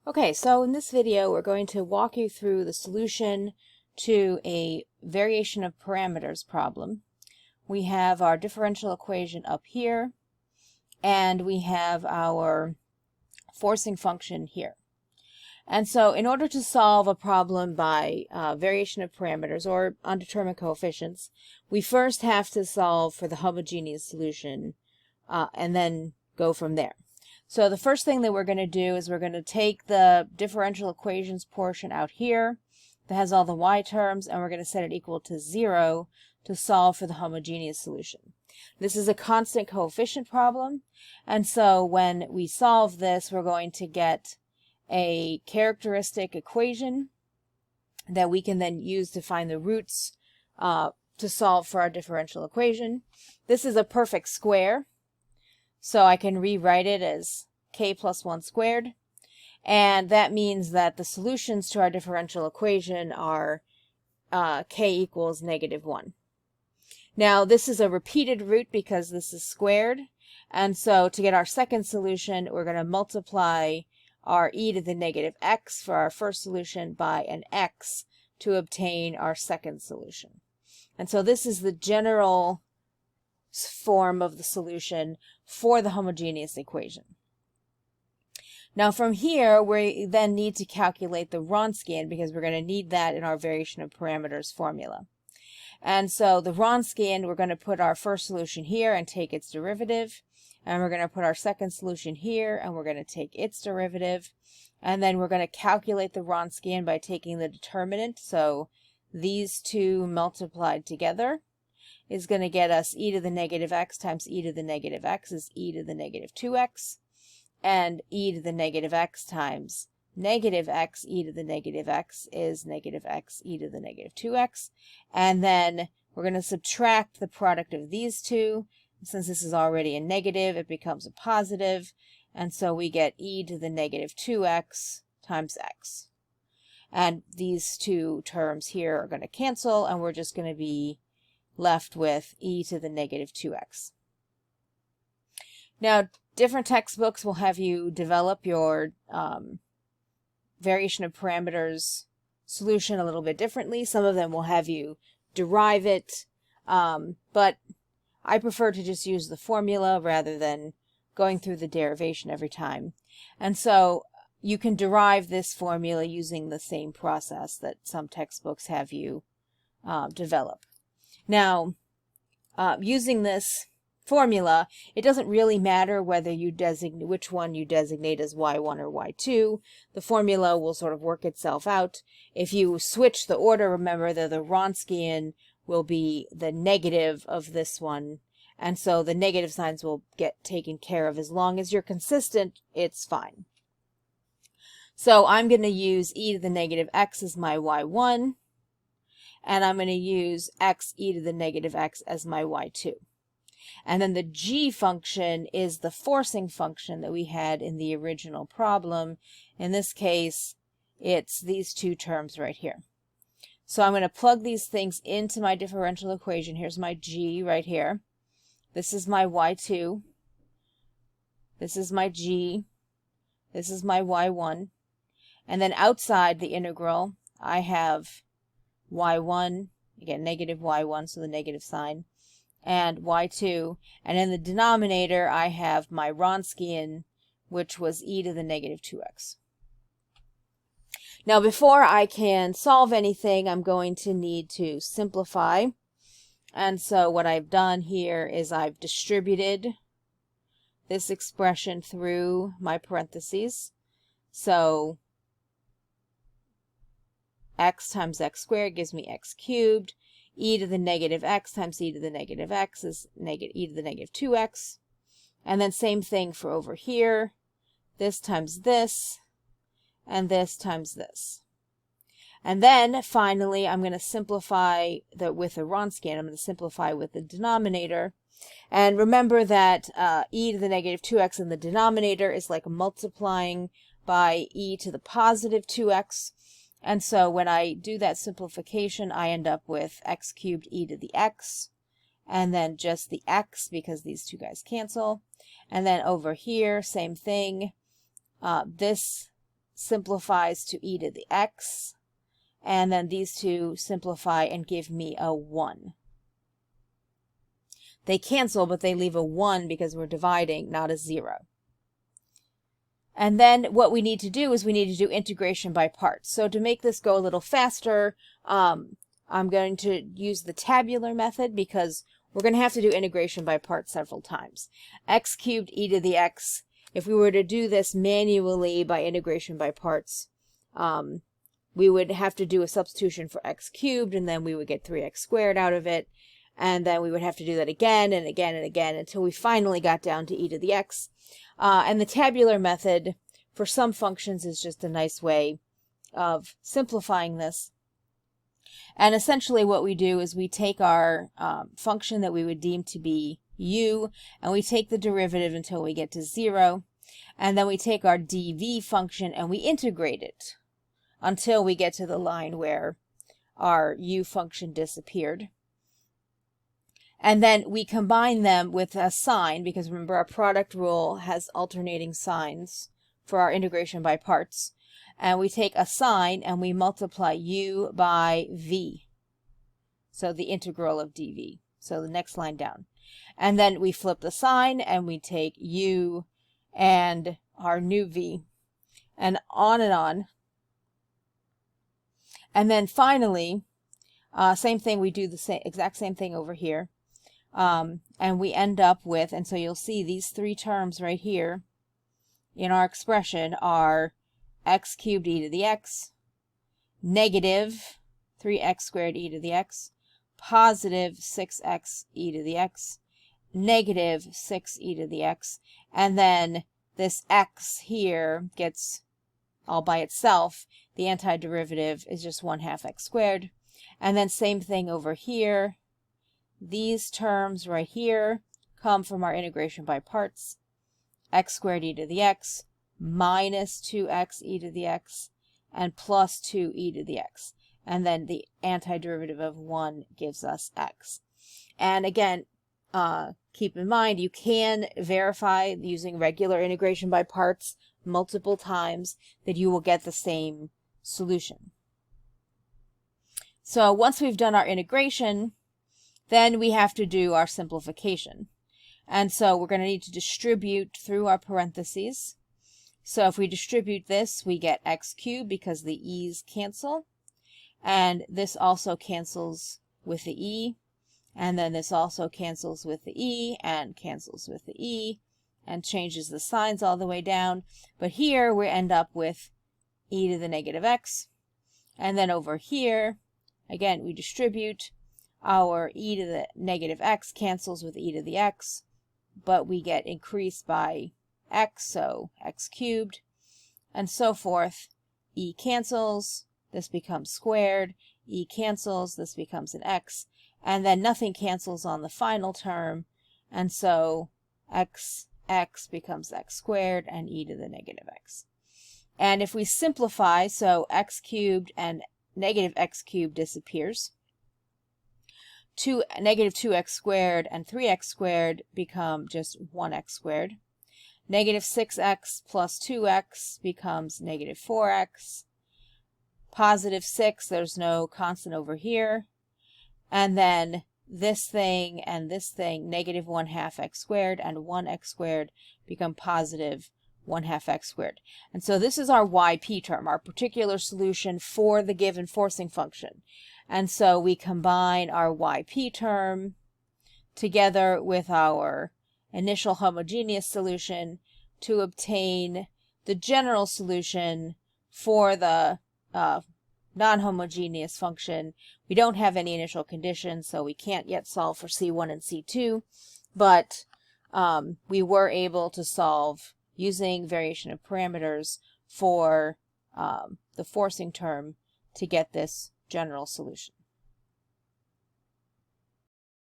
Okay, so in this video we're going to walk you through the solution to a variation of parameters problem. We have our differential equation up here, and we have our forcing function here. And so in order to solve a problem by variation of parameters or undetermined coefficients, we first have to solve for the homogeneous solution and then go from there. So the first thing that we're going to do is we're going to take the differential equations portion out here that has all the y terms, and we're going to set it equal to 0 to solve for the homogeneous solution. This is a constant coefficient problem, and so when we solve this, we're going to get a characteristic equation that we can then use to find the roots to solve for our differential equation. This is a perfect square, so I can rewrite it as k plus 1 squared, and that means that the solutions to our differential equation are k equals -1. Now this is a repeated root because this is squared, and so to get our second solution we're going to multiply our e to the negative x for our first solution by an x to obtain our second solution. And so this is the general form of the solution for the homogeneous equation. Now from here we then need to calculate the Wronskian because we're going to need that in our variation of parameters formula. And so the Wronskian, we're going to put our first solution here and take its derivative, and we're going to put our second solution here and we're going to take its derivative, and then we're going to calculate the Wronskian by taking the determinant. So these two multiplied together is going to get us e to the negative x times e to the negative x is e to the negative 2x, and e to the negative x times negative x e to the negative x is negative x e to the negative 2x. And then we're going to subtract the product of these two. Since this is already a negative, it becomes a positive, and so we get e to the negative 2x times x. And these two terms here are going to cancel, and we're just going to be left with e to the negative 2x. Now, different textbooks will have you develop your variation of parameters solution a little bit differently. Some of them will have you derive it, but I prefer to just use the formula rather than going through the derivation every time. And so you can derive this formula using the same process that some textbooks have you develop. Now, using this formula, it doesn't really matter whether you designate which one you designate as y1 or y2. The formula will sort of work itself out. If you switch the order, remember that the Wronskian will be the negative of this one, and so the negative signs will get taken care of. As long as you're consistent, it's fine. So I'm going to use e to the negative x as my y1, and I'm going to use x e to the negative x as my y2. And then the g function is the forcing function that we had in the original problem. In this case, it's these two terms right here. So I'm going to plug these things into my differential equation. Here's my g right here. This is my y2. This is my g. This is my y1. And then outside the integral, I have y1, again, negative y1, so the negative sign, and y2. And in the denominator, I have my Wronskian, which was e to the negative 2x. Now, before I can solve anything, I'm going to need to simplify. And so what I've done here is I've distributed this expression through my parentheses. So x times x squared gives me x cubed. E to the negative x times e to the negative x is e to the negative 2x. And then same thing for over here. This times this, and this times this. And then finally I'm going to simplify with the Wronskian. I'm going to simplify with the denominator. And remember that e to the negative 2x in the denominator is like multiplying by e to the positive 2x. And so when I do that simplification, I end up with x cubed e to the x, and then just the x because these two guys cancel. And then over here, same thing. This simplifies to e to the x, and then these two simplify and give me a 1. They cancel, but they leave a 1 because we're dividing, not a 0. And then what we need to do is we need to do integration by parts. So to make this go a little faster, I'm going to use the tabular method because we're going to have to do integration by parts several times. X cubed e to the x. If we were to do this manually by integration by parts, we would have to do a substitution for x cubed, and then we would get 3x squared out of it. And then we would have to do that again and again and again until we finally got down to e to the x. And the tabular method for some functions is just a nice way of simplifying this. And essentially what we do is we take our function that we would deem to be u, and we take the derivative until we get to 0. And then we take our dv function and we integrate it until we get to the line where our u function disappeared. And then we combine them with a sign, because remember our product rule has alternating signs for our integration by parts. And we take a sign and we multiply u by v. So the integral of dv. So the next line down. And then we flip the sign and we take u and our new v. And on and on. And then finally, same thing, we do the exact same thing over here. And we end up with, and so you'll see these three terms right here in our expression are x cubed e to the x, negative 3x squared e to the x, positive 6x e to the x, negative 6e to the x, and then this x here gets all by itself. The antiderivative is just 1/2 x squared. And then same thing over here. These terms right here come from our integration by parts. X squared e to the x minus 2x e to the x and plus 2e to the x. And then the antiderivative of 1 gives us x. And again, keep in mind, you can verify using regular integration by parts multiple times that you will get the same solution. So once we've done our integration, then we have to do our simplification. And so we're going to need to distribute through our parentheses. So if we distribute this, we get x cubed because the e's cancel. And this also cancels with the e. And then this also cancels with the e and cancels with the e and changes the signs all the way down. But here we end up with e to the negative x. And then over here, again, we distribute. Our e to the negative x cancels with e to the x, but we get increased by x, so x cubed, and so forth. E cancels, this becomes squared. E cancels, this becomes an x, and then nothing cancels on the final term, and so x becomes x squared and e to the negative x. And if we simplify, so x cubed and negative x cubed disappears. Negative 2x squared and 3x squared become just 1x squared. Negative 6x plus 2x becomes negative 4x. Positive 6, there's no constant over here. And then this thing and this thing, negative 1/2 x squared and 1x squared become positive 1/2 x squared. And so this is our yp term, our particular solution for the given forcing function. And so we combine our yp term together with our initial homogeneous solution to obtain the general solution for the non-homogeneous function. We don't have any initial conditions, so we can't yet solve for C1 and C2, but we were able to solve using variation of parameters for the forcing term to get this general solution.